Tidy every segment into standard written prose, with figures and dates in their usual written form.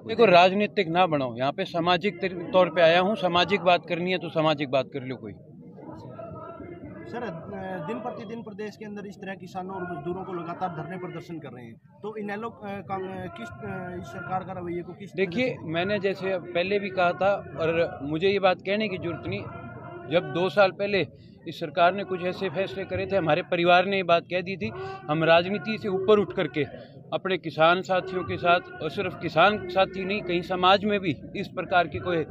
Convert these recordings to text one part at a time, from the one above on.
देखो, राजनीतिक ना बनाओ, यहाँ पे सामाजिक तौर पे आया हूँ। सामाजिक बात करनी है तो सामाजिक बात कर लो कोई। सर, दिन प्रतिदिन प्रदेश के अंदर इस तरह किसानों और मजदूरों को लगातार धरने प्रदर्शन कर रहे हैं, तो इनेलो किस इस सरकार का रवैये को किस देखिए, मैंने जैसे पहले भी कहा था और मुझे ये बात कहने की जरूरत नहीं। जब 2 साल पहले इस सरकार ने कुछ ऐसे फैसले करे थे, हमारे परिवार ने ये बात कह दी थी। हम राजनीति से ऊपर उठ करके अपने किसान साथियों के साथ, और सिर्फ किसान साथी नहीं, कहीं समाज में भी इस प्रकार की कोई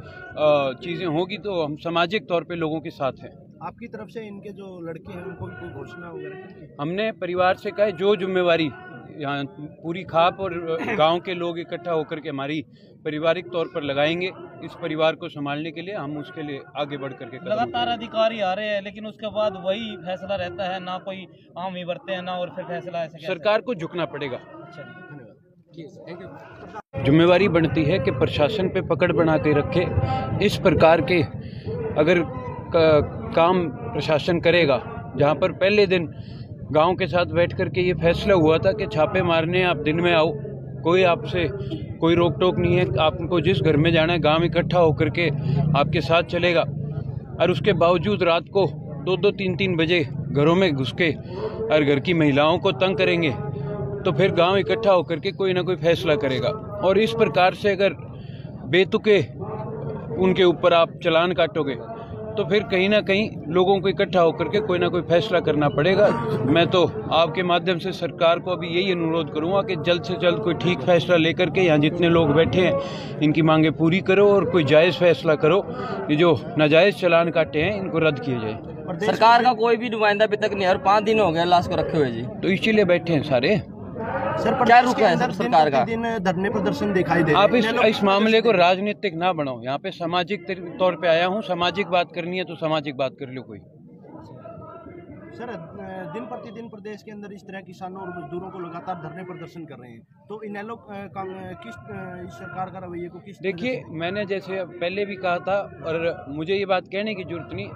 चीज़ें होगी तो हम सामाजिक तौर पे लोगों के साथ हैं। आपकी तरफ से इनके जो लड़के हैं उनको भी कोई घोषणा वगैरह? हमने परिवार से कहा जो जिम्मेवारी यहाँ पूरी खाप और गांव के लोग इकट्ठा होकर के हमारी पारिवारिक तौर पर लगाएंगे, इस परिवार को संभालने के लिए हम उसके लिए आगे बढ़ करके लगातार अधिकारी आ रहे हैं, लेकिन उसके बाद वही फैसला रहता है, ना कोई आम ही बढ़ते हैं ना, और फिर फैसला ऐसे सरकार को झुकना पड़ेगा। अच्छा, धन्यवाद। जिम्मेवारी बनती है कि प्रशासन पे पकड़ बना के रखे। इस प्रकार के अगर काम प्रशासन करेगा, जहाँ पर पहले दिन गांव के साथ बैठ करके ये फैसला हुआ था कि छापे मारने आप दिन में आओ, कोई आपसे कोई रोक टोक नहीं है, आपको जिस घर में जाना है गांव इकट्ठा होकर के आपके साथ चलेगा, और उसके बावजूद रात को 2-2, 3-3 बजे घरों में घुस के और घर की महिलाओं को तंग करेंगे, तो फिर गांव इकट्ठा होकर के कोई ना कोई फैसला करेगा। और इस प्रकार से अगर बेतुके उनके ऊपर आप चालान काटोगे तो फिर कहीं ना कहीं लोगों को इकट्ठा होकर के कोई ना कोई फैसला करना पड़ेगा। मैं तो आपके माध्यम से सरकार को अभी यही अनुरोध करूंगा कि जल्द से जल्द कोई ठीक फैसला लेकर के यहाँ जितने लोग बैठे हैं इनकी मांगे पूरी करो और कोई जायज़ फैसला करो। ये जो नाजायज़ चालान काटे हैं इनको रद्द किए जाए। सरकार का कोई भी नुमाइंदा अभी तक नहीं, और 5 दिन हो गए लाश को रखे हुए जी, तो इसीलिए बैठे हैं सारे। सर, क्या रुक है सर सरकार का? दिन धरने प्रदर्शन दिखाई दे रहे आप इस मामले को राजनीतिक ना बनाओ, यहाँ पे सामाजिक तौर पे आया हूँ। सामाजिक बात करनी है तो सामाजिक बात कर लो कोई। सर, दिन प्रतिदिन प्रदेश के अंदर इस तरह किसानों और मजदूरों को लगातार धरने प्रदर्शन कर रहे हैं, तो इनेलो किस इस सरकार का रवैये को किस देखिए, मैंने जैसे पहले भी कहा था और मुझे ये बात कहने की जरूरत नहीं।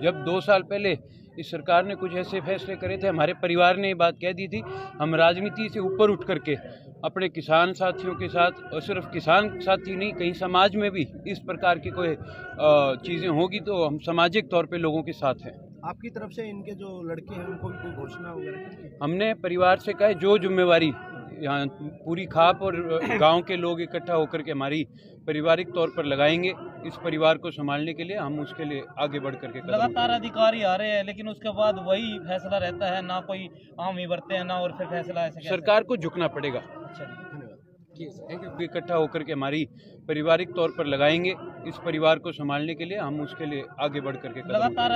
जब 2 साल पहले इस सरकार ने कुछ ऐसे फैसले करे थे, हमारे परिवार ने ये बात कह दी थी। हम राजनीति से ऊपर उठ करके अपने किसान साथियों के साथ, और सिर्फ किसान साथी नहीं, कहीं समाज में भी इस प्रकार की कोई चीज़ें होगी तो हम सामाजिक तौर पे लोगों के साथ हैं। आपकी तरफ से इनके जो लड़के हैं उनको भी कोई घोषणा वगैरह? हमने परिवार से कहा जो जिम्मेवारी यहाँ पूरी खाप और गांव के लोग इकट्ठा होकर के हमारी पारिवारिक तौर पर लगाएंगे, इस परिवार को संभालने के लिए हम उसके लिए आगे बढ़ करके लगातार अधिकारी आ रहे हैं, लेकिन उसके बाद वही फैसला रहता है, ना कोई आम ही बढ़ते हैं ना, और फिर फैसला ऐसे सरकार को झुकना पड़ेगा। अच्छा, धन्यवाद। इकट्ठा होकर के हमारी पारिवारिक तौर पर लगाएंगे, इस परिवार को संभालने के लिए हम उसके लिए आगे बढ़ करके लगातार